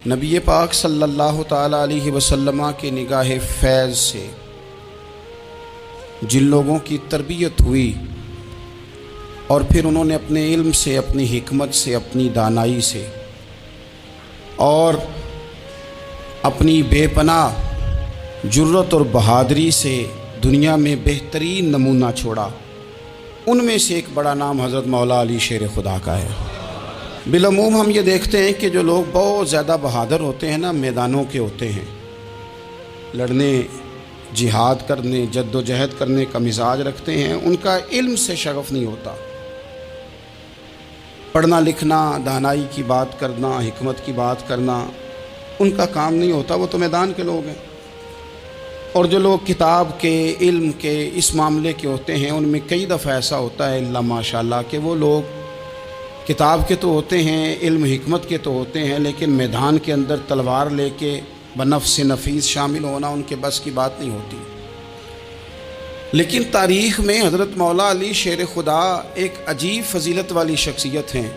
نبی پاک صلی اللہ تعالیٰ علیہ وسلم کے نگاہ فیض سے جن لوگوں کی تربیت ہوئی اور پھر انہوں نے اپنے علم سے، اپنی حکمت سے، اپنی دانائی سے اور اپنی بے پناہ جرت اور بہادری سے دنیا میں بہترین نمونہ چھوڑا، ان میں سے ایک بڑا نام حضرت مولا علی شیر خدا کا ہے۔ بالعموم ہم یہ دیکھتے ہیں کہ جو لوگ بہت زیادہ بہادر ہوتے ہیں نا، میدانوں کے ہوتے ہیں، لڑنے، جہاد کرنے، جد و جہد کرنے کا مزاج رکھتے ہیں، ان کا علم سے شغف نہیں ہوتا، پڑھنا لکھنا، دانائی کی بات کرنا، حکمت کی بات کرنا ان کا کام نہیں ہوتا، وہ تو میدان کے لوگ ہیں۔ اور جو لوگ کتاب کے، علم کے، اس معاملے کے ہوتے ہیں، ان میں کئی دفعہ ایسا ہوتا ہے اللہ ماشاءاللہ کہ وہ لوگ کتاب کے تو ہوتے ہیں، علم حکمت کے تو ہوتے ہیں، لیکن میدان کے اندر تلوار لے کے بنفس نفیس شامل ہونا ان کے بس کی بات نہیں ہوتی۔ لیکن تاریخ میں حضرت مولا علی شیر خدا ایک عجیب فضیلت والی شخصیت ہیں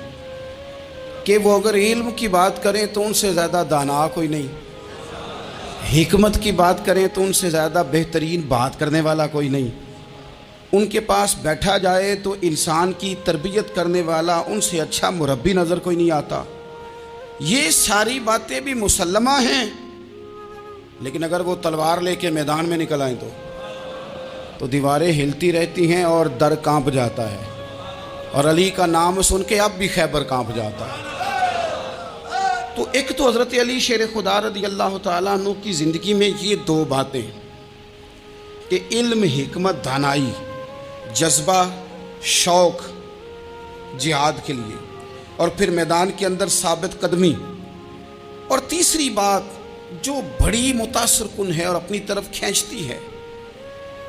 کہ وہ اگر علم کی بات کریں تو ان سے زیادہ دانا کوئی نہیں، حکمت کی بات کریں تو ان سے زیادہ بہترین بات کرنے والا کوئی نہیں، ان کے پاس بیٹھا جائے تو انسان کی تربیت کرنے والا ان سے اچھا مربی نظر کوئی نہیں آتا۔ یہ ساری باتیں بھی مسلمہ ہیں، لیکن اگر وہ تلوار لے کے میدان میں نکل آئیں تو دیواریں ہلتی رہتی ہیں اور در کانپ جاتا ہے، اور علی کا نام سن کے اب بھی خیبر کانپ جاتا ہے۔ تو ایک تو حضرت علی شیر خدا رضی اللہ تعالیٰ عنہ کی زندگی میں یہ دو باتیں کہ علم، حکمت، دانائی، جذبہ، شوق جہاد کے لیے، اور پھر میدان کے اندر ثابت قدمی، اور تیسری بات جو بڑی متاثر کن ہے اور اپنی طرف کھینچتی ہے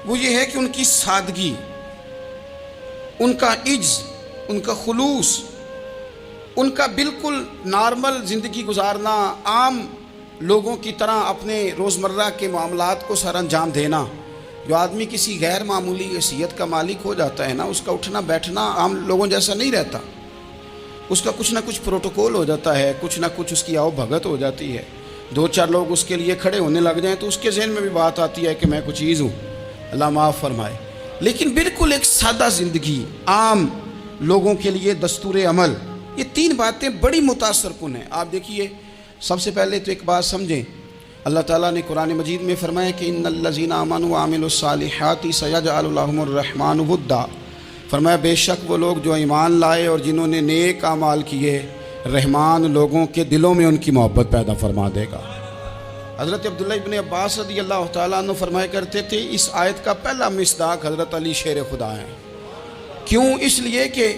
وہ یہ ہے کہ ان کی سادگی، ان کا عجز، ان کا خلوص، ان کا بالکل نارمل زندگی گزارنا، عام لوگوں کی طرح اپنے روزمرہ کے معاملات کو سر انجام دینا۔ جو آدمی کسی غیر معمولی حیثیت کا مالک ہو جاتا ہے نا، اس کا اٹھنا بیٹھنا عام لوگوں جیسا نہیں رہتا، اس کا کچھ نہ کچھ پروٹوکول ہو جاتا ہے، کچھ نہ کچھ اس کی آؤ بھگت ہو جاتی ہے، دو چار لوگ اس کے لیے کھڑے ہونے لگ جائیں تو اس کے ذہن میں بھی بات آتی ہے کہ میں کچھ چیز ہوں، اللہ معاف فرمائے۔ لیکن بالکل ایک سادہ زندگی، عام لوگوں کے لیے دستور عمل، یہ تین باتیں بڑی متاثر کن ہیں۔ آپ دیکھیے، سب سے پہلے تو ایک بات سمجھیں، اللہ تعالیٰ نے قرآن مجید میں فرمایا کہ ان الذین آمنوا وعملوا الصالحات سیجعل لهم الرحمن ودا، فرمایا بے شک وہ لوگ جو ایمان لائے اور جنہوں نے نیک اعمال کیے، رحمان لوگوں کے دلوں میں ان کی محبت پیدا فرما دے گا۔ حضرت عبداللہ ابن عباس رضی اللہ تعالیٰ عنہ فرمایا کرتے تھے اس آیت کا پہلا مصداق حضرت علی شیر خدا ہیں۔ کیوں؟ اس لیے کہ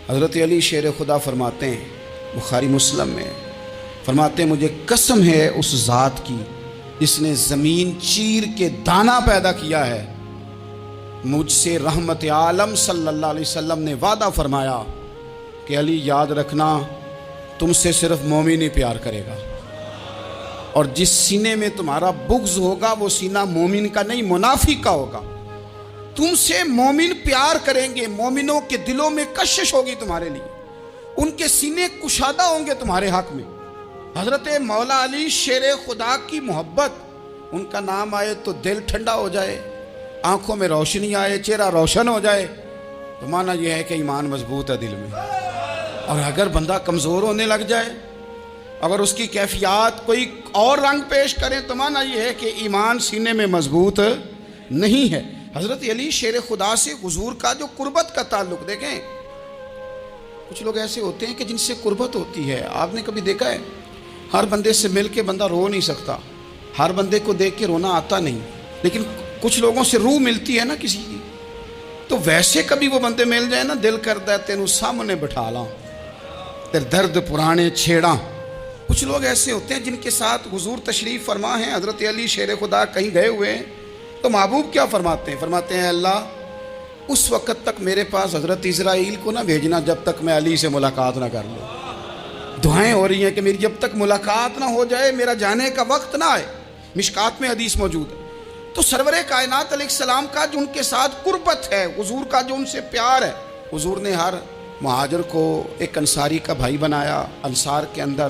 حضرت علی شیر خدا فرماتے ہیں، بخاری مسلم میں فرماتے ہیں، مجھے قسم ہے اس ذات کی جس نے زمین چیر کے دانہ پیدا کیا ہے، مجھ سے رحمت عالم صلی اللہ علیہ وسلم نے وعدہ فرمایا کہ علی یاد رکھنا تم سے صرف مومن ہی پیار کرے گا، اور جس سینے میں تمہارا بغض ہوگا وہ سینہ مومن کا نہیں منافق کا ہوگا۔ تم سے مومن پیار کریں گے، مومنوں کے دلوں میں کشش ہوگی تمہارے لیے، ان کے سینے کشادہ ہوں گے تمہارے حق میں۔ حضرت مولا علی شیر خدا کی محبت، ان کا نام آئے تو دل ٹھنڈا ہو جائے، آنکھوں میں روشنی آئے، چہرہ روشن ہو جائے، تو معنی یہ ہے کہ ایمان مضبوط ہے دل میں۔ اور اگر بندہ کمزور ہونے لگ جائے، اگر اس کی کیفیات کوئی اور رنگ پیش کریں، تو معنی یہ ہے کہ ایمان سینے میں مضبوط نہیں ہے۔ حضرت علی شیر خدا سے حضور کا جو قربت کا تعلق دیکھیں، کچھ لوگ ایسے ہوتے ہیں کہ جن سے قربت ہوتی ہے، آپ نے کبھی دیکھا ہے ہر بندے سے مل کے بندہ رو نہیں سکتا، ہر بندے کو دیکھ کے رونا آتا نہیں، لیکن کچھ لوگوں سے روح ملتی ہے نا کسی کی، تو ویسے کبھی وہ بندے مل جائے نا، دل کرتا ہے تینوں سامنے بٹھا لاں، تیرے درد پرانے چھیڑاں۔ کچھ لوگ ایسے ہوتے ہیں جن کے ساتھ حضور تشریف فرما ہیں، حضرت علی شیر خدا کہیں گئے ہوئے ہیں تو محبوب کیا فرماتے ہیں؟ فرماتے ہیں اللہ اس وقت تک میرے پاس حضرت اسرائیل کو نہ بھیجنا جب تک میں علی سے ملاقات نہ کر لوں۔ دعائیں ہو رہی ہیں کہ میری جب تک ملاقات نہ ہو جائے، میرا جانے کا وقت نہ آئے۔ مشکات میں حدیث موجود ہے۔ تو سرور کائنات علیہ السلام کا جو ان کے ساتھ قربت ہے، حضور کا جو ان سے پیار ہے، حضور نے ہر مہاجر کو ایک انصاری کا بھائی بنایا، انصار کے اندر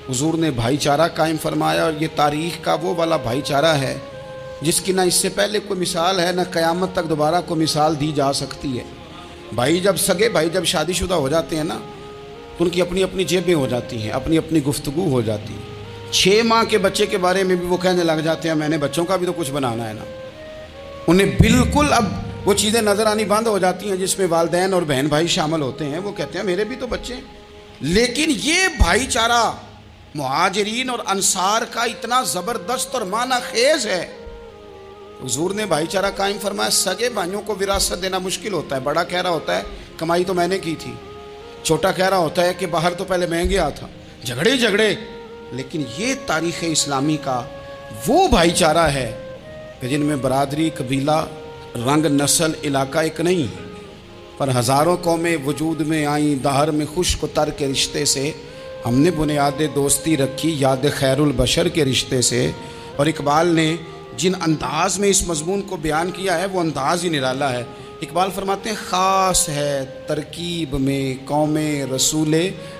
حضور نے بھائی چارہ قائم فرمایا، اور یہ تاریخ کا وہ والا بھائی چارہ ہے جس کی نہ اس سے پہلے کوئی مثال ہے، نہ قیامت تک دوبارہ کوئی مثال دی جا سکتی ہے۔ بھائی جب سگے بھائی جب شادی شدہ ہو جاتے ہیں نا، تو ان کی اپنی اپنی جیبیں ہو جاتی ہیں، اپنی اپنی گفتگو ہو جاتی ہے۔ 6 ماہ کے بچے کے بارے میں بھی وہ کہنے لگ جاتے ہیں میں نے بچوں کا بھی تو کچھ بنانا ہے نا۔ انہیں بالکل اب وہ چیزیں نظر آنی بند ہو جاتی ہیں جس میں والدین اور بہن بھائی شامل ہوتے ہیں۔ وہ کہتے ہیں میرے بھی تو بچے ہیں۔ لیکن یہ بھائی چارہ مہاجرین اور انصار کا اتنا زبردست اور معنی خیز ہے، حضور نے بھائی چارہ قائم فرمایا۔ سگے بھائیوں کو وراثت دینا مشکل ہوتا ہے۔ بڑا کہہ رہا ہوتا ہے کمائی تو میں نے کی تھی، چھوٹا کہہ رہا ہوتا ہے کہ باہر تو پہلے میں گیا تھا، جھگڑے۔ لیکن یہ تاریخ اسلامی کا وہ بھائی چارہ ہے کہ جن میں برادری، قبیلہ، رنگ، نسل، علاقہ ایک نہیں، پر ہزاروں قومیں وجود میں آئیں۔ دہر میں خشک و تر کے رشتے سے ہم نے بنیاد دوستی رکھی، یاد خیر البشر کے رشتے سے۔ اور اقبال نے جن انداز میں اس مضمون کو بیان کیا ہے وہ انداز ہی نرالا ہے۔ اقبال فرماتے ہیں خاص ہے ترکیب میں قوم رسول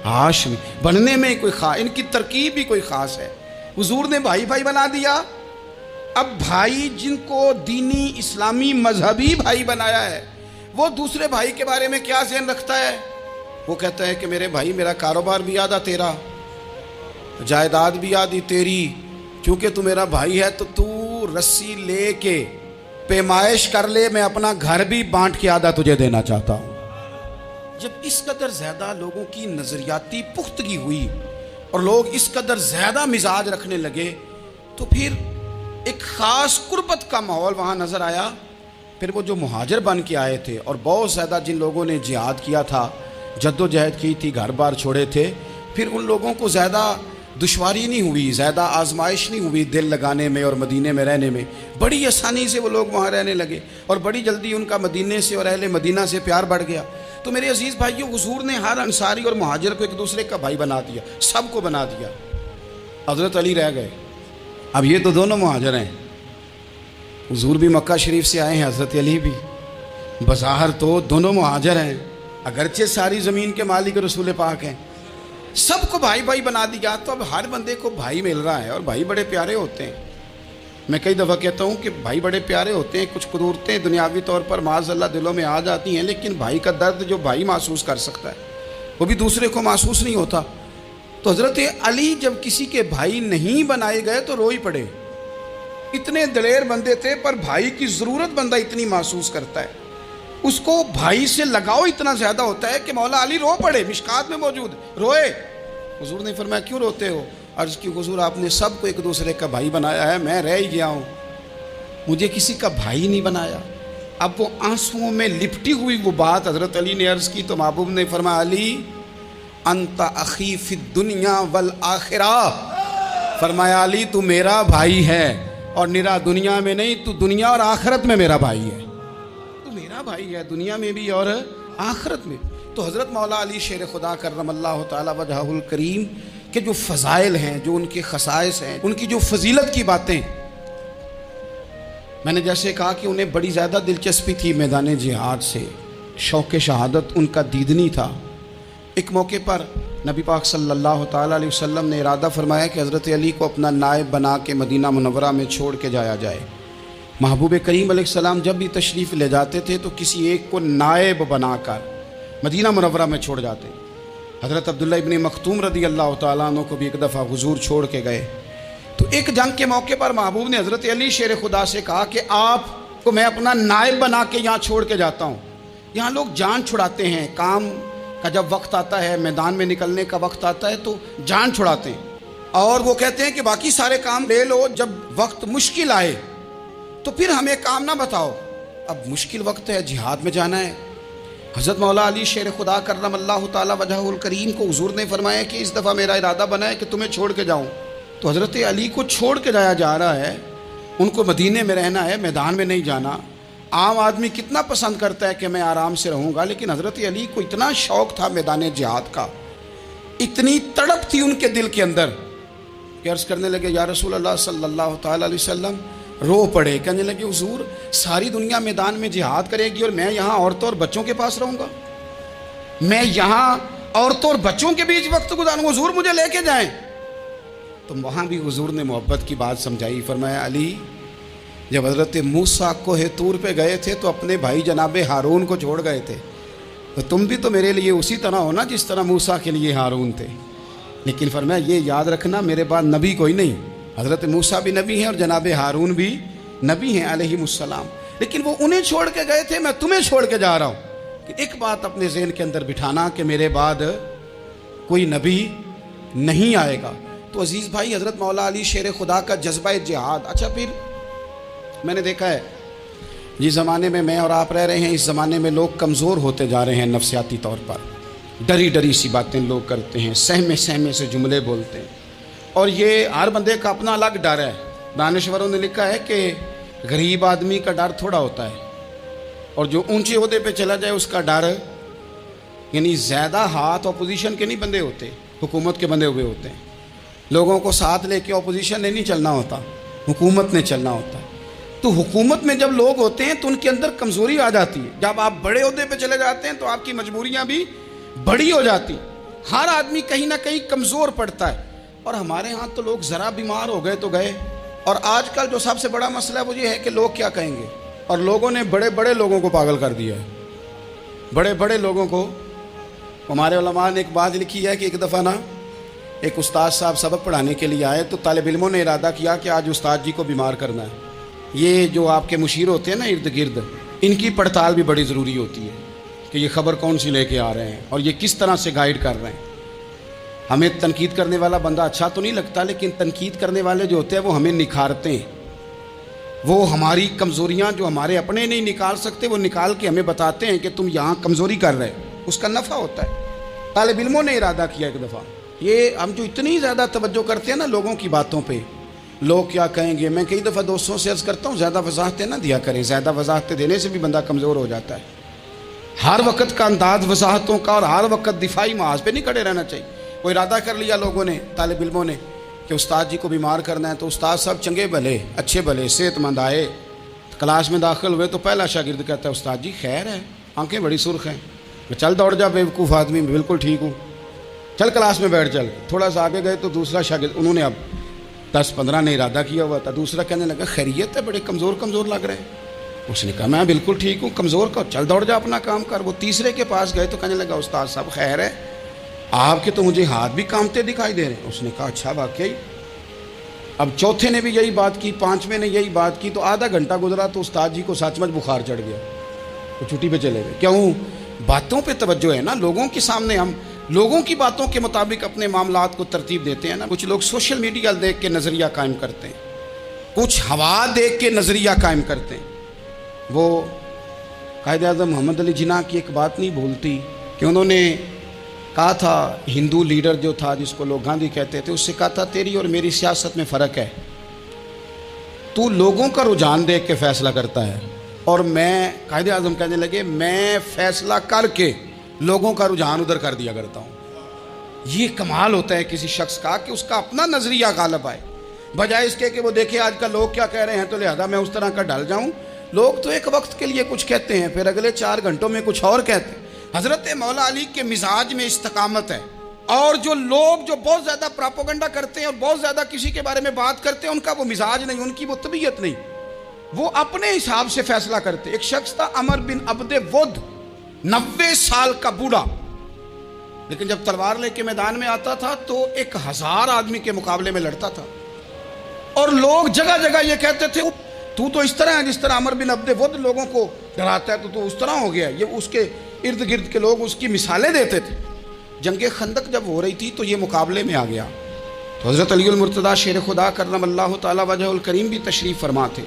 ہاشمی، بننے میں کوئی خاص، ان کی ترکیب بھی کوئی خاص ہے۔ حضور نے بھائی بھائی بنا دیا۔ اب بھائی جن کو دینی اسلامی مذہبی بھائی بنایا ہے، وہ دوسرے بھائی کے بارے میں کیا ذہن رکھتا ہے؟ وہ کہتا ہے کہ میرے بھائی میرا کاروبار بھی آدھا تیرا، جائیداد بھی آدھی تیری، کیونکہ تو میرا بھائی ہے تو تو رسی لے کے پیمائش کر لے، میں اپنا گھر بھی بانٹ کے آدھا تجھے دینا چاہتا ہوں۔ جب اس قدر زیادہ لوگوں کی نظریاتی پختگی ہوئی اور لوگ اس قدر زیادہ مزاج رکھنے لگے، تو پھر ایک خاص قربت کا ماحول وہاں نظر آیا۔ پھر وہ جو مہاجر بن کے آئے تھے اور بہت زیادہ جن لوگوں نے جہاد کیا تھا، جد و جہد کی تھی، گھر بار چھوڑے تھے، پھر ان لوگوں کو زیادہ دشواری نہیں ہوئی، زیادہ آزمائش نہیں ہوئی دل لگانے میں اور مدینے میں رہنے میں۔ بڑی آسانی سے وہ لوگ وہاں رہنے لگے اور بڑی جلدی ان کا مدینے سے اور اہل مدینہ سے پیار بڑھ گیا۔ تو میرے عزیز بھائیو، حضور نے ہر انصاری اور مہاجر کو ایک دوسرے کا بھائی بنا دیا، سب کو بنا دیا۔ حضرت علی رہ گئے، اب یہ تو دونوں مہاجر ہیں۔ حضور بھی مکہ شریف سے آئے ہیں، حضرت علی بھی، بظاہر تو دونوں مہاجر ہیں، اگرچہ ساری زمین کے مالک رسول پاک ہیں۔ سب کو بھائی بھائی بنا دیا، تو اب ہر بندے کو بھائی مل رہا ہے، اور بھائی بڑے پیارے ہوتے ہیں۔ میں کئی دفعہ کہتا ہوں کہ بھائی بڑے پیارے ہوتے ہیں، کچھ قدورتیں دنیاوی طور پر معاذ اللہ دلوں میں آ جاتی ہیں، لیکن بھائی کا درد جو بھائی محسوس کر سکتا ہے وہ بھی دوسرے کو محسوس نہیں ہوتا۔ تو حضرت علی جب کسی کے بھائی نہیں بنائے گئے تو رو ہی پڑے۔ اتنے دلیر بندے تھے، پر بھائی کی ضرورت بندہ اتنی محسوس کرتا ہے، اس کو بھائی سے لگاؤ اتنا زیادہ ہوتا ہے کہ مولا علی رو پڑے، مشکات میں موجود روئے۔ حضور نے فرمایا کیوں روتے ہو؟ عرض کی حضور آپ نے سب کو ایک دوسرے کا بھائی بنایا ہے، میں رہ ہی گیا ہوں، مجھے کسی کا بھائی نہیں بنایا۔ اب وہ آنسوؤں میں لپٹی ہوئی وہ بات حضرت علی نے عرض کی تو محبوب نے فرمایا علی انت اخی فی الدنیا والآخرہ، فرمایا علی تو میرا بھائی ہے، اور نرا دنیا میں نہیں، تو دنیا اور آخرت میں میرا بھائی ہے، تو میرا بھائی ہے دنیا میں بھی اور آخرت میں۔ تو حضرت مولا علی شیر خدا کرم اللہ تعالی وجہہ الکریم کے جو فضائل ہیں، جو ان کے خصائص ہیں، ان کی جو فضیلت کی باتیں، میں نے جیسے کہا کہ انہیں بڑی زیادہ دلچسپی تھی میدان جہاد سے، شوق شہادت ان کا دیدنی تھا۔ ایک موقع پر نبی پاک صلی اللہ تعالیٰ علیہ وسلم نے ارادہ فرمایا کہ حضرت علی کو اپنا نائب بنا کے مدینہ منورہ میں چھوڑ کے جایا جائے۔ محبوب کریم علیہ السلام جب بھی تشریف لے جاتے تھے تو کسی ایک کو نائب بنا کر مدینہ منورہ میں چھوڑ جاتے۔ حضرت عبداللہ ابن مختوم رضی اللہ تعالیٰ عنہ کو بھی ایک دفعہ حضور چھوڑ کے گئے، تو ایک جنگ کے موقع پر محبوب نے حضرت علی شیر خدا سے کہا کہ آپ کو میں اپنا نائب بنا کے یہاں چھوڑ کے جاتا ہوں۔ یہاں لوگ جان چھڑاتے ہیں، کام کا جب وقت آتا ہے، میدان میں نکلنے کا وقت آتا ہے تو جان چھڑاتے ہیں، اور وہ کہتے ہیں کہ باقی سارے کام لے لو، جب وقت مشکل آئے تو پھر ہمیں کام نہ بتاؤ۔ اب مشکل وقت ہے، جہاد میں جانا ہے۔ حضرت مولا علی شیر خدا کرم اللہ تعالی وجہہ الکریم کو حضور نے فرمایا کہ اس دفعہ میرا ارادہ بنا ہے کہ تمہیں چھوڑ کے جاؤں۔ تو حضرت علی کو چھوڑ کے جایا جا رہا ہے، ان کو مدینے میں رہنا ہے، میدان میں نہیں جانا۔ عام آدمی کتنا پسند کرتا ہے کہ میں آرام سے رہوں گا، لیکن حضرت علی کو اتنا شوق تھا میدان جہاد کا، اتنی تڑپ تھی ان کے دل کے اندر کہ عرض کرنے لگے یا رسول اللہ صلی اللہ تعالیٰ علیہ وسلم، رو پڑے، کہنے لگے حضور ساری دنیا میدان میں جہاد کرے گی اور میں یہاں عورتوں اور بچوں کے پاس رہوں گا، میں یہاں عورتوں اور بچوں کے بیچ وقت گزاروں، حضور مجھے لے کے جائیں۔ تو وہاں بھی حضور نے محبت کی بات سمجھائی. فرمایا علی جب حضرت موسیٰ کوہ طور پہ گئے تھے تو اپنے بھائی جناب ہارون کو چھوڑ گئے تھے, تو تم بھی تو میرے لیے اسی طرح ہو نا جس طرح موسیٰ کے لیے ہارون تھے. لیکن فرمایا یہ یاد رکھنا میرے بعد نبی کوئی نہیں, حضرت موسیٰ بھی نبی ہیں اور جناب ہارون بھی نبی ہیں علیہم السلام, لیکن وہ انہیں چھوڑ کے گئے تھے, میں تمہیں چھوڑ کے جا رہا ہوں. کہ ایک بات اپنے ذہن کے اندر بٹھانا کہ میرے بعد کوئی نبی نہیں آئے گا. تو عزیز بھائی حضرت مولا علی شیر خدا کا جذبہ جہاد. اچھا پھر میں نے دیکھا ہے جس زمانے میں میں اور آپ رہ رہے ہیں اس زمانے میں لوگ کمزور ہوتے جا رہے ہیں نفسیاتی طور پر, ڈری ڈری سی باتیں لوگ کرتے ہیں, سہمے سہمے سے جملے بولتے ہیں, اور یہ ہر بندے کا اپنا الگ ڈر ہے. دانشوروں نے لکھا ہے کہ غریب آدمی کا ڈر تھوڑا ہوتا ہے اور جو اونچے عہدے پہ چلا جائے اس کا ڈر, یعنی زیادہ ہاتھ اپوزیشن کے نہیں بندے ہوتے, حکومت کے بندے ہوئے ہوتے ہیں. لوگوں کو ساتھ لے کے اپوزیشن نے نہیں چلنا ہوتا, حکومت نے چلنا ہوتا ہے. تو حکومت میں جب لوگ ہوتے ہیں تو ان کے اندر کمزوری آ جاتی ہے. جب آپ بڑے عہدے پہ چلے جاتے ہیں تو آپ کی مجبوریاں بھی بڑی ہو جاتی. ہر آدمی کہیں نہ کہیں کمزور پڑتا ہے. اور ہمارے ہاں تو لوگ ذرا بیمار ہو گئے تو گئے. اور آج کل جو سب سے بڑا مسئلہ ہے وہ یہ ہے کہ لوگ کیا کہیں گے, اور لوگوں نے بڑے بڑے لوگوں کو پاگل کر دیا ہے. بڑے بڑے لوگوں کو. ہمارے علماء نے ایک بات لکھی ہے کہ ایک دفعہ نا ایک استاد صاحب سبق پڑھانے کے لیے آئے تو طالب علموں نے ارادہ کیا کہ آج استاد جی کو بیمار کرنا ہے. یہ جو آپ کے مشیر ہوتے ہیں نا ارد گرد, ان کی پڑتال بھی بڑی ضروری ہوتی ہے کہ یہ خبر کون سی لے کے آ رہے ہیں اور یہ کس طرح سے گائیڈ کر رہے ہیں. ہمیں تنقید کرنے والا بندہ اچھا تو نہیں لگتا, لیکن تنقید کرنے والے جو ہوتے ہیں وہ ہمیں نکھارتے ہیں. وہ ہماری کمزوریاں جو ہمارے اپنے نہیں نکال سکتے وہ نکال کے ہمیں بتاتے ہیں کہ تم یہاں کمزوری کر رہے, اس کا نفع ہوتا ہے. طالب علموں نے ارادہ کیا ایک دفعہ, یہ ہم جو اتنی زیادہ توجہ کرتے ہیں نا لوگوں کی باتوں پہ, لوگ کیا کہیں گے. میں کئی دفعہ دوستوں سے عرض کرتا ہوں زیادہ وضاحتیں نہ دیا کریں, زیادہ وضاحتیں دینے سے بھی بندہ کمزور ہو جاتا ہے. ہر وقت کا انداز وضاحتوں کا اور ہر وقت دفاعی محاذ پہ نہیں کھڑے رہنا چاہیے. وہ ارادہ کر لیا لوگوں نے, طالب علموں نے, کہ استاد جی کو بیمار کرنا ہے. تو استاد صاحب چنگے بھلے اچھے بھلے صحت مند آئے, کلاس میں داخل ہوئے تو پہلا شاگرد کہتا ہے استاد جی خیر ہے, آنکھیں بڑی سرخ ہیں. چل دوڑ جا بیوقوف آدمی, میں بالکل ٹھیک ہوں, چل کلاس میں بیٹھ چل. تھوڑا سا آگے گئے تو دوسرا شاگرد, انہوں نے اب 10-15 نے ارادہ کیا ہوا تھا, دوسرا کہنے لگا خیریت ہے, بڑے کمزور کمزور لگ رہے ہیں. اس نے کہا میں بالکل ٹھیک ہوں, کمزور کا چل دوڑ جا اپنا کام کر. وہ تیسرے کے پاس گئے تو کہنے لگا استاد صاحب خیر ہے, آپ کے تو مجھے ہاتھ بھی کامتے دکھائی دے رہے ہیں. اس نے کہا اچھا واقعی. اب چوتھے نے بھی یہی بات کی, پانچویں نے یہی بات کی. تو آدھا گھنٹہ گزرا تو استاد جی کو سچ مچ بخار چڑھ گیا, تو چھٹی پہ چلے گئے. کیوں؟ باتوں پہ توجہ ہے نا, لوگوں کے سامنے ہم لوگوں کی باتوں کے مطابق اپنے معاملات کو ترتیب دیتے ہیں نا. کچھ لوگ سوشل میڈیا دیکھ کے نظریہ قائم کرتے ہیں, کچھ ہوا دیکھ کے نظریہ قائم کرتے ہیں. وہ قائد اعظم محمد علی جناح کی ایک بات نہیں بھولتی کہ انہوں نے کہا تھا, ہندو لیڈر جو تھا جس کو لوگ گاندھی کہتے تھے, اس سے کہا تھا تیری اور میری سیاست میں فرق ہے, تو لوگوں کا رجحان دیکھ کے فیصلہ کرتا ہے, اور میں, قائد اعظم کہنے لگے, میں فیصلہ کر کے لوگوں کا رجحان ادھر کر دیا کرتا ہوں. یہ کمال ہوتا ہے کسی شخص کا کہ اس کا اپنا نظریہ غالب آئے, بجائے اس کے کہ وہ دیکھے آج کل لوگ کیا کہہ رہے ہیں تو لہذا میں اس طرح کا ڈال جاؤں. لوگ تو ایک وقت کے لیے کچھ کہتے ہیں, پھر اگلے 4 گھنٹوں میں کچھ اور کہتے ہیں. حضرت مولا علی کے مزاج میں استقامت ہے. اور جو لوگ جو بہت زیادہ پراپوگنڈا کرتے ہیں اور بہت زیادہ کسی کے بارے میں بات کرتے ہیں, ان کا وہ مزاج نہیں, ان کی وہ طبیعت نہیں, وہ اپنے حساب سے فیصلہ کرتے. ایک شخص تھا عمر بن عبد ود, 90 سال کا بوڑھا, لیکن جب تلوار لے کے میدان میں آتا تھا تو 1000 آدمی کے مقابلے میں لڑتا تھا. اور لوگ جگہ جگہ یہ کہتے تھے تو اس طرح ہے جس طرح عمر بن عبد ود لوگوں کو ڈراتا ہے, تو اس طرح ہو گیا. یہ اس کے ارد گرد کے لوگ اس کی مثالیں دیتے تھے. جنگ خندق جب ہو رہی تھی تو یہ مقابلے میں آ گیا. تو حضرت علی المرتضیٰ شیر خدا کرم اللہ تعالی وجہ الکریم بھی تشریف فرما تھے.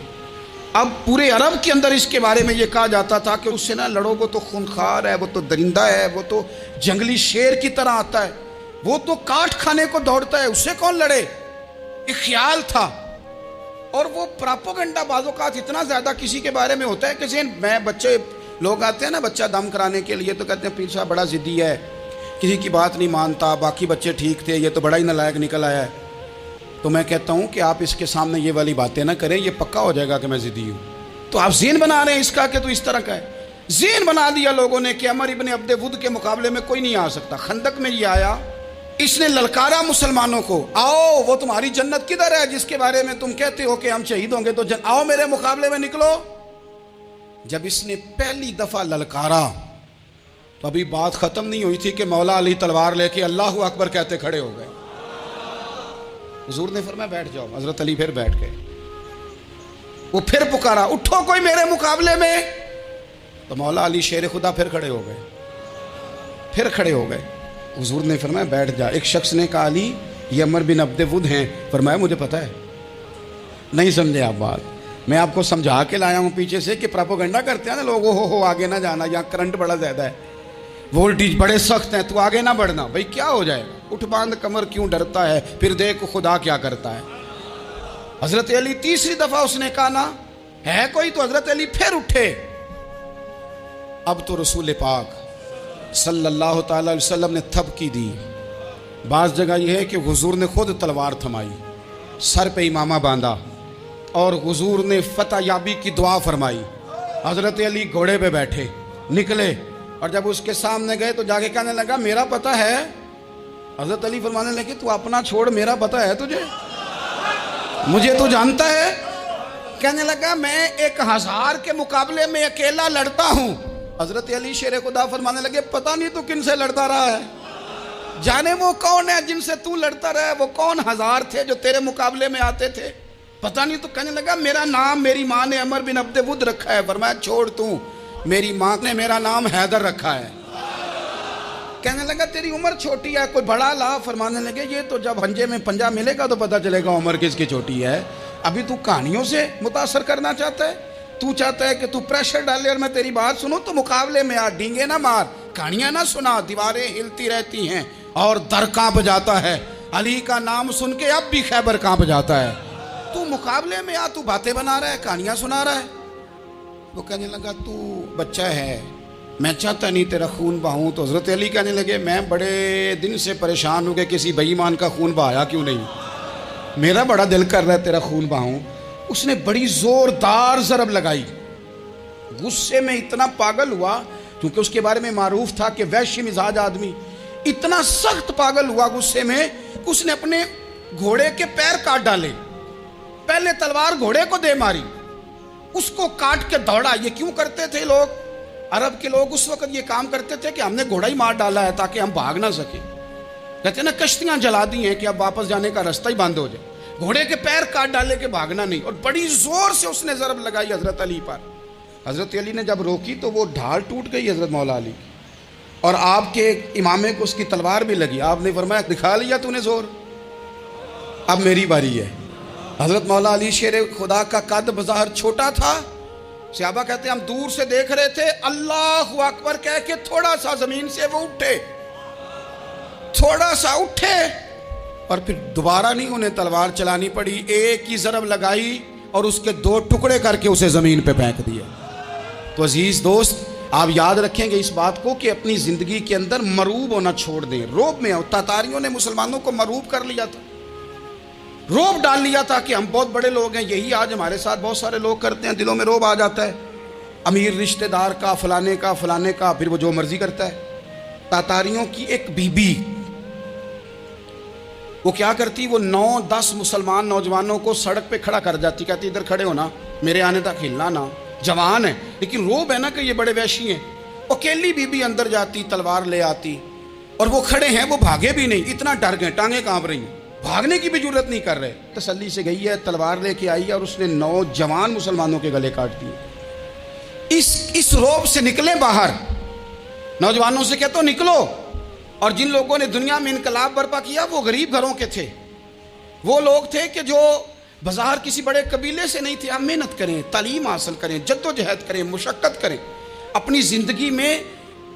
اب پورے عرب کے اندر اس کے بارے میں یہ کہا جاتا تھا کہ اس سے نہ لڑو, وہ تو خونخوار ہے, وہ تو درندہ ہے, وہ تو جنگلی شیر کی طرح آتا ہے, وہ تو کاٹ کھانے کو دوڑتا ہے, اس سے کون لڑے. ایک خیال تھا. اور وہ پراپوگنڈا بعض اوقات اتنا زیادہ کسی کے بارے میں ہوتا ہے کہ ذہن میں, بچے لوگ آتے ہیں نا بچہ دم کرانے کے لیے, تو کہتے ہیں پیر صاحب بڑا ضدی ہے, کسی کی بات نہیں مانتا, باقی بچے ٹھیک تھے, یہ تو بڑا ہی نالائق نکل آیا ہے. تو میں کہتا ہوں کہ آپ اس کے سامنے یہ والی باتیں نہ کریں, یہ پکا ہو جائے گا کہ میں ضدی ہوں. تو آپ ذہن بنا رہے ہیں اس کا کہ تو اس طرح کا ہے. ذہن بنا دیا لوگوں نے کہ عمر ابن عبد ود کے مقابلے میں کوئی نہیں آ سکتا. خندق میں یہ آیا, اس نے للکارا مسلمانوں کو، آؤ وہ تمہاری جنت کدھر ہے جس کے بارے میں تم کہتے ہو کہ ہم شہید ہوں گے تو آؤ میرے مقابلے میں نکلو۔ جب اس نے پہلی دفعہ للکارا تو ابھی بات ختم نہیں ہوئی تھی کہ مولا علی تلوار لے کے اللہ اکبر کہتے کھڑے ہو گئے۔ حضور نے فرمایا بیٹھ جاؤ، حضرت علی پھر بیٹھ گئے۔ وہ پھر پکارا اٹھو کوئی میرے مقابلے میں، تو مولا علی شیر خدا پھر کھڑے ہو گئے، پھر کھڑے ہو گئے۔ حضور نے فرمایا بیٹھ جا۔ ایک شخص نے کہا علی یہ عمر بن عبد ود ہیں، فرمایا مجھے پتہ ہے۔ نہیں سمجھے آپ بات، میں آپ کو سمجھا کے لایا ہوں پیچھے سے کہ پراپوگنڈا کرتے ہیں نا لوگ، ہو آگے نہ جانا، یہاں کرنٹ بڑا زیادہ ہے، وولٹیج بڑے سخت ہیں، تو آگے نہ بڑھنا۔ بھئی کیا ہو جائے گا، اٹھ باندھ کمر کیوں ڈرتا ہے، پھر دیکھ خدا کیا کرتا ہے۔ حضرت علی تیسری دفعہ اس نے کہا نا ہے کوئی، تو حضرت علی پھر اٹھے۔ اب تو رسول پاک صلی اللہ تعالی علیہ وسلم نے تھپکی دی۔ بعض جگہ یہ ہے کہ حضور نے خود تلوار تھمائی، سر پہ امامہ باندھا، اور حضور نے فتح یابی کی دعا فرمائی۔ حضرت علی گھوڑے پہ بیٹھے نکلے، اور جب اس کے سامنے گئے تو جا کے کہنے لگا میرا پتہ ہے۔ حضرت علی فرمانے لگے تو اپنا چھوڑ، میرا پتہ ہے تجھے، مجھے تو جانتا ہے۔ کہنے لگا میں 1000 کے مقابلے میں اکیلا لڑتا ہوں۔ حضرت علی شیر خدا فرمانے لگے پتہ نہیں تو کن سے لڑتا رہا ہے، جانے وہ کون ہے جن سے تو لڑتا رہا ہے، وہ کون 1000 تھے جو تیرے مقابلے میں آتے تھے، پتہ نہیں۔ تو کہنے لگا میرا نام میری ماں نے عمر بن عبد ود رکھا ہے۔ فرمایا چھوڑ تو، میری ماں نے میرا نام حیدر رکھا ہے۔ کہنے لگا تیری عمر چھوٹی ہے، کوئی بڑا لا۔ فرمانے لگے یہ تو جب ہنجے میں پنجہ ملے گا تو پتہ چلے گا عمر کس کی چھوٹی ہے، ابھی تو کہانیوں سے متاثر کرنا چاہتا ہے، تو چاہتا ہے کہ تو پریشر ڈالے اور میں تیری بات سنوں، تو مقابلے میں آ، ڈینگے نہ مار، کہانیاں نہ سنا، دیواریں ہلتی رہتی ہیں اور در کانپ جاتا ہے۔ علی کا نام سن کے اب بھی خیبر کانپ جاتا ہے، تو مقابلے میں آ، تو باتیں بنا رہا ہے، کہانیاں سنا رہا ہے۔ وہ کہنے لگا تو بچہ ہے، میں چاہتا نہیں تیرا خون بہاؤں۔ تو حضرت علی کہنے لگے میں بڑے دن سے پریشان ہوں کہ کسی بے ایمان کا خون بہایا کیوں نہیں، میرا بڑا دل کر رہا ہے تیرا خون بہاؤں۔ اس نے بڑی زوردار ضرب لگائی، غصے میں اتنا پاگل ہوا، کیونکہ اس کے بارے میں معروف تھا کہ وحشی مزاج آدمی، اتنا سخت پاگل ہوا غصے میں کہ اس نے اپنے گھوڑے کے پیر کاٹ ڈالے۔ پہلے تلوار گھوڑے کو دے ماری، اس کو کاٹ کے دوڑا۔ یہ کیوں کرتے تھے لوگ، عرب کے لوگ اس وقت یہ کام کرتے تھے کہ ہم نے گھوڑا ہی مار ڈالا ہے تاکہ ہم بھاگ نہ سکیں۔ کہتے ہیں نا کشتیاں جلا دی ہیں کہ اب واپس جانے کا راستہ ہی بند ہو جائے، گھوڑے کے پیر کاٹ ڈالے کہ بھاگنا نہیں۔ اور بڑی زور سے اس نے ضرب لگائی حضرت علی پر۔ حضرت علی نے جب روکی تو وہ ڈھال ٹوٹ گئی حضرت مولا علی کی، اور آپ کے امامے کو اس کی تلوار بھی لگی۔ آپ نے فرمایا دکھا لیا تو نے زور، اب میری باری ہے۔ حضرت مولا علی شیر خدا کا قد بظاہر چھوٹا تھا، صحابہ کہتے ہیں ہم دور سے دیکھ رہے تھے، اللہ اکبر کہہ کے تھوڑا سا زمین سے وہ اٹھے، تھوڑا سا اٹھے، اور پھر دوبارہ نہیں انہیں تلوار چلانی پڑی، ایک ہی ضرب لگائی اور اس کے 2 ٹکڑے کر کے اسے زمین پہ پھینک دیا۔ تو عزیز دوست آپ یاد رکھیں گے اس بات کو کہ اپنی زندگی کے اندر مروب ہونا چھوڑ دیں، روب میں۔ تاتاریوں نے مسلمانوں کو مروب کر لیا تھا، روب ڈال لیا تھا کہ ہم بہت بڑے لوگ ہیں۔ یہی آج ہمارے ساتھ بہت سارے لوگ کرتے ہیں، دلوں میں روب آ جاتا ہے، امیر رشتہ دار کا، فلانے کا، فلانے کا، پھر وہ جو مرضی کرتا ہے۔ تاتاریوں کی ایک بی بی، وہ کیا کرتی، وہ 9-10 مسلمان نوجوانوں کو سڑک پہ کھڑا کر جاتی، کہتی ادھر کھڑے ہونا، میرے آنے تک ہلنا نہ، جوان ہے لیکن روب ہے نا کہ یہ بڑے وحشی ہیں۔ اکیلی بی بی اندر جاتی، تلوار لے آتی، اور وہ کھڑے ہیں، وہ بھاگے بھی نہیں، اتنا ڈر گئے، ٹانگیں کانپ رہی ہیں، بھاگنے کی بھی جرت نہیں کر رہے۔ تسلی سے گئی ہے، تلوار لے کے آئی ہے، اور اس نے 9 جوان مسلمانوں کے گلے کاٹ دیے۔ اس روب سے نکلیں باہر، نوجوانوں سے کہتا ہوں نکلو۔ اور جن لوگوں نے دنیا میں انقلاب برپا کیا وہ غریب گھروں کے تھے، وہ لوگ تھے کہ جو بظاہر کسی بڑے قبیلے سے نہیں تھے۔ آپ محنت کریں، تعلیم حاصل کریں، جد و جہد کریں، مشقت کریں، اپنی زندگی میں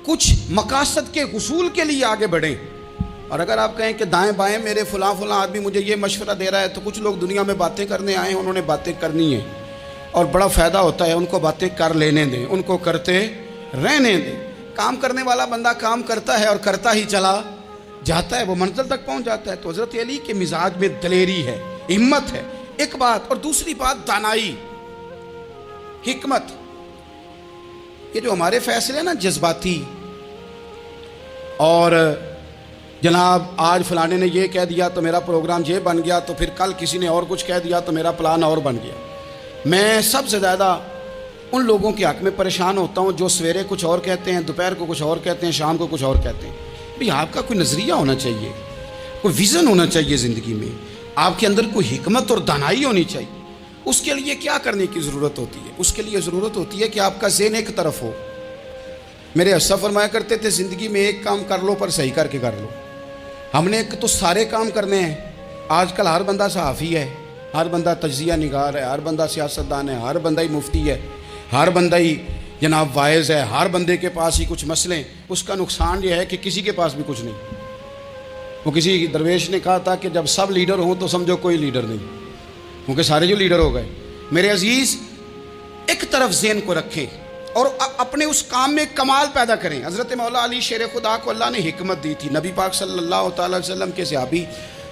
کچھ مقاصد کے حصول کے لیے آگے بڑھیں۔ اور اگر آپ کہیں کہ دائیں بائیں میرے فلاں آدمی مجھے یہ مشورہ دے رہا ہے، تو کچھ لوگ دنیا میں باتیں کرنے آئے ہیں، انہوں نے باتیں کرنی ہیں اور بڑا فائدہ ہوتا ہے، ان کو باتیں کر لینے دیں، ان کو کرتے رہنے دیں۔ کام کرنے والا بندہ کام کرتا ہے اور کرتا ہی چلا جاتا ہے، وہ منزل تک پہنچ جاتا ہے۔ تو حضرت علی کے مزاج میں دلیری ہے، ہمت ہے، ایک بات۔ اور دوسری بات دانائی، حکمت۔ یہ جو ہمارے فیصلے نا جذباتی اور جناب آج فلانے نے یہ کہہ دیا تو میرا پروگرام یہ بن گیا، تو پھر کل کسی نے اور کچھ کہہ دیا تو میرا پلان اور بن گیا۔ میں سب سے زیادہ ان لوگوں کے حق میں پریشان ہوتا ہوں جو سویرے کچھ اور کہتے ہیں، دوپہر کو کچھ اور کہتے ہیں، شام کو کچھ اور کہتے ہیں۔ بھئی آپ کا کوئی نظریہ ہونا چاہیے، کوئی ویژن ہونا چاہیے زندگی میں، آپ کے اندر کوئی حکمت اور دانائی ہونی چاہیے۔ اس کے لیے کیا کرنے کی ضرورت ہوتی ہے؟ اس کے لیے ضرورت ہوتی ہے کہ آپ کا ذہن ایک طرف ہو۔ میرے اسا فرمایا کرتے تھے زندگی میں ایک کام کر لو پر صحیح کر کے کر لو۔ ہم نے تو سارے کام کرنے ہیں۔ آج کل ہر بندہ صحافی ہے، ہر بندہ تجزیہ نگار ہے، ہر بندہ سیاستدان ہے، ہر بندہ ہی مفتی ہے، ہر بندہ ہی جناب واعظ ہے، ہر بندے کے پاس ہی کچھ مسئلے ہیں۔ اس کا نقصان یہ ہے کہ کسی کے پاس بھی کچھ نہیں۔ وہ کسی درویش نے کہا تھا کہ جب سب لیڈر ہوں تو سمجھو کوئی لیڈر نہیں، کیونکہ سارے جو لیڈر ہو گئے۔ میرے عزیز ایک طرف ذہن کو رکھیں اور اپنے اس کام میں کمال پیدا کریں۔ حضرت مولا علی شیر خدا کو اللہ نے حکمت دی تھی۔ نبی پاک صلی اللہ تعالیٰ علیہ وسلم کے صحابی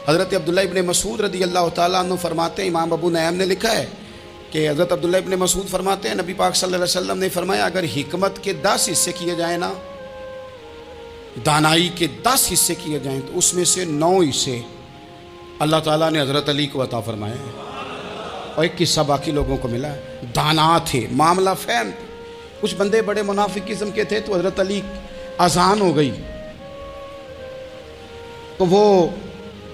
حضرت عبداللہ ابن مسعود رضی اللہ تعالیٰ عنہ فرماتے ہیں، امام ابو نعیم نے لکھا ہے کہ حضرت عبداللہ ابن مسعود فرماتے ہیں نبی پاک صلی اللہ علیہ وسلم نے فرمایا اگر حکمت کے 10 حصے کیے جائیں نا، دانائی کے 10 حصے کیے جائیں تو اس میں سے 9 حصے اللہ تعالیٰ نے حضرت علی کو عطا فرمائے ہیں، اور ایک حصہ باقی لوگوں کو ملا ہے۔ دانا تھے، معاملہ فہم تھے۔ کچھ بندے بڑے منافق قسم کے تھے تو حضرت علی اذان ہو گئی تو وہ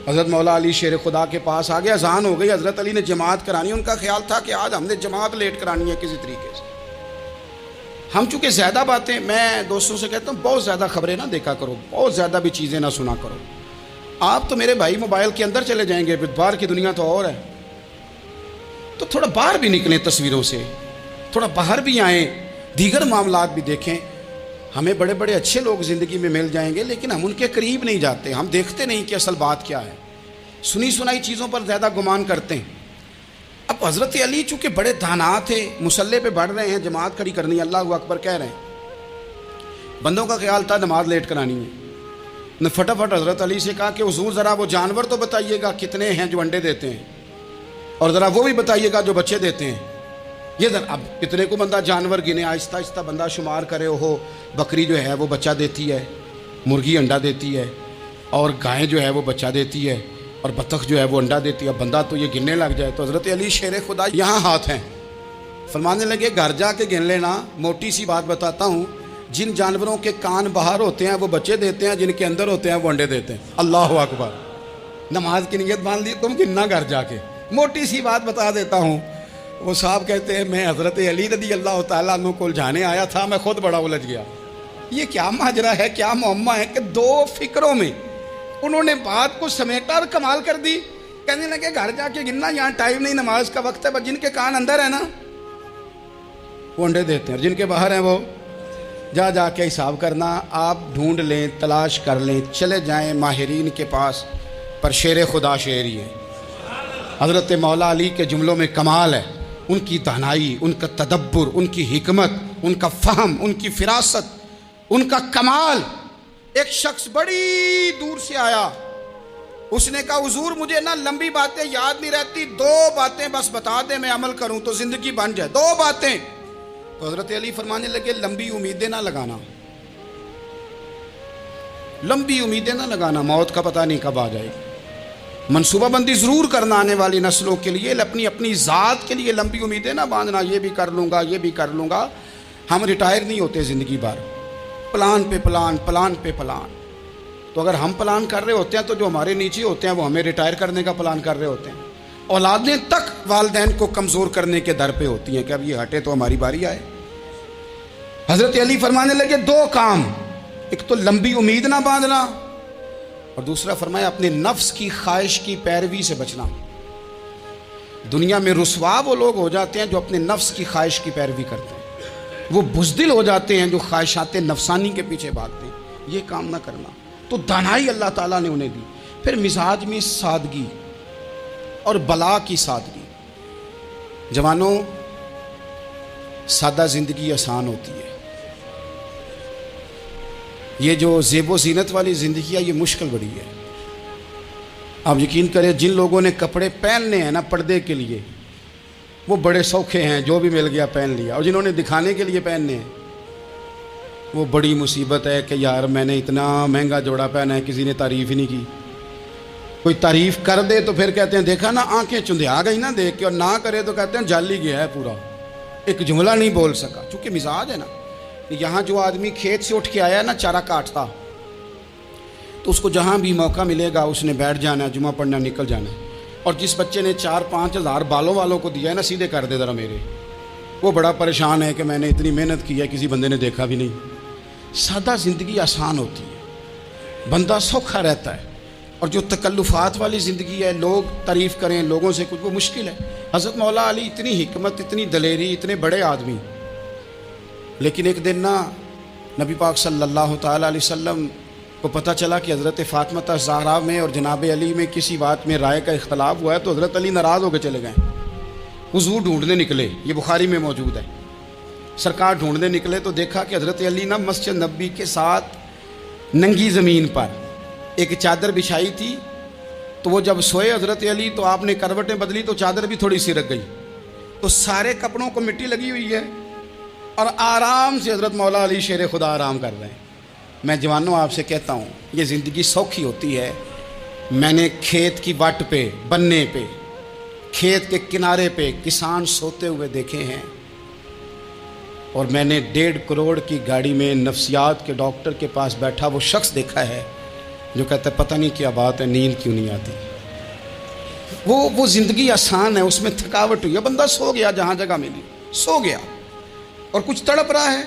حضرت مولا علی شیر خدا کے پاس آ گیا، اذان ہو گئی، حضرت علی نے جماعت کرانی۔ ان کا خیال تھا کہ آج ہم نے جماعت لیٹ کرانی ہے کسی طریقے سے۔ ہم چونکہ زیادہ باتیں، میں دوستوں سے کہتا ہوں بہت زیادہ خبریں نہ دیکھا کرو، بہت زیادہ بھی چیزیں نہ سنا کرو۔ آپ تو میرے بھائی موبائل کے اندر چلے جائیں گے، باہر کی دنیا تو اور ہے، تو تھوڑا باہر بھی نکلیں تصویروں سے، تھوڑا باہر بھی آئیں، دیگر معاملات بھی دیکھیں۔ ہمیں بڑے بڑے اچھے لوگ زندگی میں مل جائیں گے لیکن ہم ان کے قریب نہیں جاتے، ہم دیکھتے نہیں کہ اصل بات کیا ہے، سنی سنائی چیزوں پر زیادہ گمان کرتے ہیں۔ اب حضرت علی چونکہ بڑے دانا تھے، مصلے پہ بڑھ رہے ہیں، جماعت کھڑی کرنی ہے، اللہ اکبر کہہ رہے ہیں، بندوں کا خیال تھا نماز لیٹ کرانی ہے۔ نے فٹافٹ حضرت علی سے کہا کہ حضور ذرا وہ جانور تو بتائیے گا کتنے ہیں جو انڈے دیتے ہیں، اور ذرا وہ بھی بتائیے گا جو بچے دیتے ہیں۔ یہ ذرا اب کتنے کو بندہ جانور گنے، آہستہ آہستہ بندہ شمار کرے، ہو بکری جو ہے وہ بچہ دیتی ہے، مرغی انڈا دیتی ہے، اور گائے جو ہے وہ بچہ دیتی ہے، اور بطخ جو ہے وہ انڈا دیتی ہے۔ بندہ تو یہ گننے لگ جائے تو حضرت علی شیر خدا یہاں ہاتھ ہیں، فرمانے لگے گھر جا کے گن لینا، موٹی سی بات بتاتا ہوں، جن جانوروں کے کان باہر ہوتے ہیں وہ بچے دیتے ہیں، جن کے اندر ہوتے ہیں وہ انڈے دیتے ہیں۔ اللہ اکبر، نماز کی نیت مان لی تم گننا گھر جا کے۔ موٹی سی بات بتا دیتا ہوں، وہ صاحب کہتے ہیں میں حضرت علی رضی اللہ تعالیٰ عنہ کو الجھانے آیا تھا، میں خود بڑا الجھ گیا۔ یہ کیا ماجرا ہے، کیا معمہ ہے کہ 2 فکروں میں انہوں نے بات کو سمیٹا اور کمال کر دی۔ کہنے لگے گھر جا کے گننا، یہاں ٹائم نہیں، نماز کا وقت ہے، بس جن کے کان اندر ہے نا وہ انڈے دیتے ہیں، اور جن کے باہر ہیں وہ جا کے حساب کرنا۔ آپ ڈھونڈ لیں، تلاش کر لیں، چلے جائیں ماہرین کے پاس، پر شیر خدا شعر ہی ہے۔ حضرت مولا علی کے جملوں میں کمال ہے، ان کی دانائی، ان کا تدبر، ان کی حکمت، ان کا فہم، ان کی فراست، ان کا کمال۔ ایک شخص بڑی دور سے آیا، اس نے کہا حضور مجھے نا لمبی باتیں یاد نہیں رہتی، 2 باتیں بس بتا دیں میں عمل کروں تو زندگی بن جائے، 2 باتیں۔ تو حضرت علی فرمانے لگے لمبی امیدیں نہ لگانا، لمبی امیدیں نہ لگانا، موت کا پتہ نہیں کب آ جائے گی۔ منصوبہ بندی ضرور کرنا آنے والی نسلوں کے لیے، اپنی ذات کے لیے لمبی امیدیں نہ باندھنا، یہ بھی کر لوں گا، یہ بھی کر لوں گا۔ ہم ریٹائر نہیں ہوتے زندگی بھر، پلان پہ پلان، پلان پہ پلان۔ تو اگر ہم پلان کر رہے ہوتے ہیں تو جو ہمارے نیچے ہوتے ہیں وہ ہمیں ریٹائر کرنے کا پلان کر رہے ہوتے ہیں۔ اولادیں تک والدین کو کمزور کرنے کے در پہ ہوتی ہیں کہ اب یہ ہٹے تو ہماری باری آئے۔ حضرت علی فرمانے لگے 2 کام، ایک تو لمبی امید نہ باندھنا، اور دوسرا فرمایا اپنے نفس کی خواہش کی پیروی سے بچنا۔ دنیا میں رسوا وہ لوگ ہو جاتے ہیں جو اپنے نفس کی خواہش کی پیروی کرتے ہیں، وہ بزدل ہو جاتے ہیں جو خواہشات نفسانی کے پیچھے بھاگتے ہیں۔ یہ کام نہ کرنا۔ تو دانائی اللہ تعالیٰ نے انہیں دی۔ پھر مزاج میں سادگی اور بلا کی سادگی۔ جوانوں، سادہ زندگی آسان ہوتی ہے، یہ جو زیب و زینت والی زندگی ہے یہ مشکل بڑی ہے۔ آپ یقین کریں جن لوگوں نے کپڑے پہننے ہیں نا پردے کے لیے، وہ بڑے سوکھے ہیں، جو بھی مل گیا پہن لیا، اور جنہوں نے دکھانے کے لیے پہننے ہیں وہ بڑی مصیبت ہے کہ یار میں نے اتنا مہنگا جوڑا پہنا ہے کسی نے تعریف ہی نہیں کی. کوئی تعریف کر دے تو پھر کہتے ہیں دیکھا نا آنکھیں چندھیا گئی نا دیکھ کے, اور نہ کرے تو کہتے ہیں جل ہی گیا ہے پورا, ایک جملہ نہیں بول سکا. چونکہ مزاج ہے نا. یہاں جو آدمی کھیت سے اٹھ کے آیا ہے نا چارہ کاٹتا, تو اس کو جہاں بھی موقع ملے گا اس نے بیٹھ جانا ہے, جمعہ پڑھنا, نکل جانا ہے. اور جس بچے نے 4-5 ہزار بالوں والوں کو دیا ہے نا, سیدھے کر دے ذرا میرے, وہ بڑا پریشان ہے کہ میں نے اتنی محنت کی ہے کسی بندے نے دیکھا بھی نہیں. سادہ زندگی آسان ہوتی ہے, بندہ سوکھا رہتا ہے. اور جو تکلفات والی زندگی ہے, لوگ تعریف کریں, لوگوں سے کچھ, وہ مشکل ہے. حضرت مولا علی اتنی حکمت, اتنی دلیری, اتنے بڑے آدمی, لیکن ایک دن نا نبی پاک صلی اللہ تعالیٰ علیہ وسلم کو پتہ چلا کہ حضرت فاطمہ زہرا میں اور جناب علی میں کسی بات میں رائے کا اختلاف ہوا ہے. تو حضرت علی ناراض ہو کے چلے گئے, حضور ڈھونڈنے نکلے. یہ بخاری میں موجود ہے. سرکار ڈھونڈنے نکلے تو دیکھا کہ حضرت علی نا مسجد نبی کے ساتھ ننگی زمین پر ایک چادر بچھائی تھی. تو وہ جب سوئے حضرت علی تو آپ نے کروٹیں بدلی تو چادر بھی تھوڑی سی رکھ گئی, تو سارے کپڑوں کو مٹی لگی ہوئی ہے, اور آرام سے حضرت مولا علی شیر خدا آرام کر رہے ہیں. میں جوانوں آپ سے کہتا ہوں یہ زندگی سوکھی ہوتی ہے. میں نے کھیت کی وٹ پہ, بننے پہ, کھیت کے کنارے پہ کسان سوتے ہوئے دیکھے ہیں, اور میں نے 1.5 کروڑ کی گاڑی میں نفسیات کے ڈاکٹر کے پاس بیٹھا وہ شخص دیکھا ہے جو کہتا ہے پتہ نہیں کیا بات ہے, نیند کیوں نہیں آتی. وہ زندگی آسان ہے, اس میں تھکاوٹ ہوئی ہے, بندہ سو گیا جہاں جگہ ملی, سو گیا, اور کچھ تڑپ رہا ہے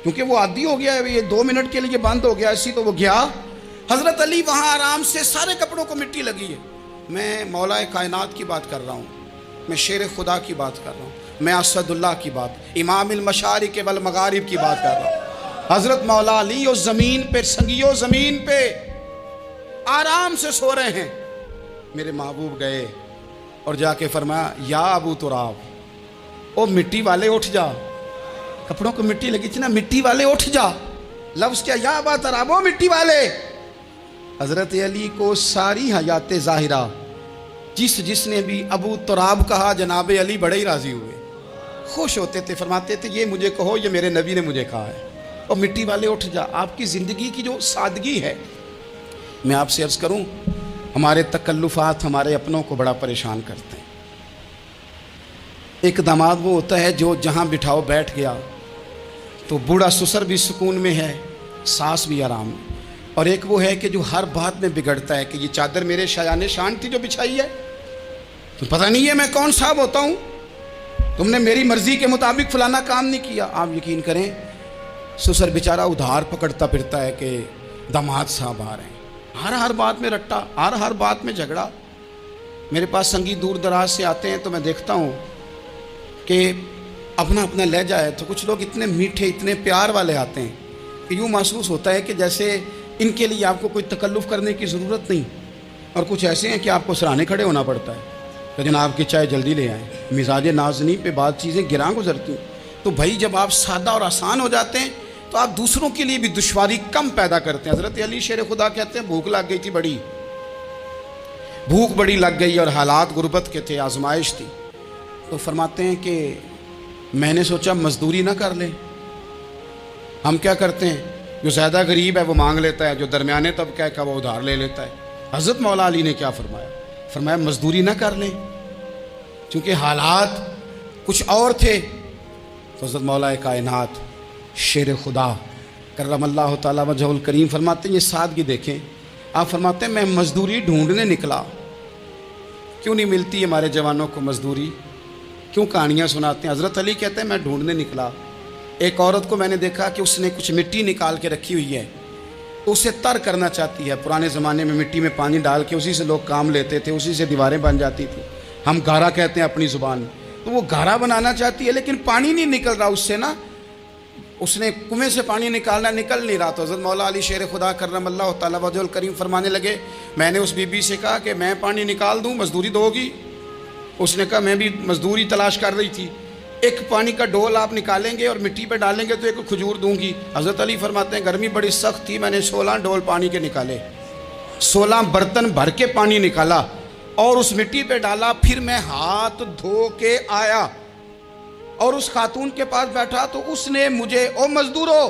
کیونکہ وہ عادی ہو گیا ہے, یہ 2 منٹ کے لیے بند ہو گیا اسی, تو وہ گیا. حضرت علی وہاں آرام سے, سارے کپڑوں کو مٹی لگی ہے. میں مولا کائنات کی بات کر رہا ہوں, میں شیر خدا کی بات کر رہا ہوں, میں اسد اللہ کی بات, امام المشارق والمغارب کی بات کر رہا ہوں. حضرت مولا علی اس زمین پہ, سنگیو زمین پہ آرام سے سو رہے ہیں. میرے محبوب گئے اور جا کے فرمایا یا ابو تراب, او مٹی والے اٹھ جا. کپڑوں کو مٹی لگی تھی نا, مٹی والے اٹھ جا. لفظ کیا, یا ابا تراب, او مٹی والے. حضرت علی کو ساری حیات ظاہرہ جس نے بھی ابو تراب کہا جناب علی بڑے ہی راضی ہوئے, خوش ہوتے تھے, فرماتے تھے یہ مجھے کہو, یہ میرے نبی نے مجھے کہا ہے. اور مٹی والے اٹھ جا. آپ کی زندگی کی جو سادگی ہے, میں آپ سے عرض کروں ہمارے تکلفات ہمارے اپنوں کو بڑا پریشان کرتے ہیں. ایک داماد وہ ہوتا ہے جو جہاں بٹھاؤ بیٹھ گیا, تو بوڑھا سسر بھی سکون میں ہے, ساس بھی آرام میں. اور ایک وہ ہے کہ جو ہر بات میں بگڑتا ہے کہ یہ چادر میرے شایان شان تھی جو بچھائی ہے, تو پتہ نہیں ہے میں کون صاحب ہوتا ہوں, تم نے میری مرضی کے مطابق فلانا کام نہیں کیا. آپ یقین کریں سسر بیچارہ ادھار پکڑتا پھرتا ہے کہ داماد صاحب آ رہے ہیں, ہر بات میں رٹا, ہر بات میں جھگڑا. میرے پاس سنگی دور دراز سے آتے ہیں تو میں دیکھتا ہوں کہ اپنا اپنا لہجہ ہے, تو کچھ لوگ اتنے میٹھے, اتنے پیار والے آتے ہیں کہ یوں محسوس ہوتا ہے کہ جیسے ان کے لیے آپ کو کوئی تکلف کرنے کی ضرورت نہیں. اور کچھ ایسے ہیں کہ آپ کو سرانے کھڑے ہونا پڑتا ہے کہ جناب کی چائے جلدی لے آئیں. مزاج نازنی پہ بعض چیزیں گراں گزرتی ہیں. تو بھائی جب آپ سادہ اور آسان ہو جاتے ہیں تو آپ دوسروں کے لیے بھی دشواری کم پیدا کرتے ہیں. حضرت علی شیر خدا کہتے ہیں بھوک لگ گئی تھی, بڑی بھوک بڑی لگ گئی, اور حالات غربت کے تھے, آزمائش تھی. تو فرماتے ہیں کہ میں نے سوچا مزدوری نہ کر لیں. ہم کیا کرتے ہیں, جو زیادہ غریب ہے وہ مانگ لیتا ہے, جو درمیانے طبقہ ہے وہ ادھار لے لیتا ہے. حضرت مولا علی نے کیا فرمایا, فرمایا مزدوری نہ کر لیں, چونکہ حالات کچھ اور تھے. تو حضرت مولا کائنات شیر خدا کرم اللہ تعالیٰ وجہ الکریم فرماتے ہیں یہ سادگی دیکھیں. آپ فرماتے ہیں میں مزدوری ڈھونڈنے نکلا. کیوں نہیں ملتی ہمارے جوانوں کو مزدوری, کیوں کہانیاں سناتے ہیں. حضرت علی کہتے ہیں میں ڈھونڈنے نکلا. ایک عورت کو میں نے دیکھا کہ اس نے کچھ مٹی نکال کے رکھی ہوئی ہے, اسے تر کرنا چاہتی ہے. پرانے زمانے میں مٹی میں پانی ڈال کے اسی سے لوگ کام لیتے تھے, اسی سے دیواریں بن جاتی تھی. ہم گارا کہتے ہیں اپنی زبان میں. تو وہ گارا بنانا چاہتی ہے لیکن پانی نہیں نکل رہا اس سے نا, اس نے کنویں سے پانی نکالنا, نکل نہیں رہا. تو حضرت مولا علی شیر خدا کرم اللہ تعالیٰ وجہ الکریم فرمانے لگے میں نے اس بی بی سے کہا کہ میں پانی نکال دوں, مزدوری دو گی؟ اس نے کہا میں بھی مزدوری تلاش کر رہی تھی. ایک پانی کا ڈول آپ نکالیں گے اور مٹی پہ ڈالیں گے تو ایک کھجور دوں گی. حضرت علی فرماتے ہیں گرمی بڑی سخت تھی, میں نے 16 ڈول پانی کے نکالے, 16 برتن بھر کے پانی نکالا اور اس مٹی پہ ڈالا. پھر میں ہاتھ دھو کے آیا اور اس خاتون کے پاس بیٹھا تو اس نے مجھے او مزدورو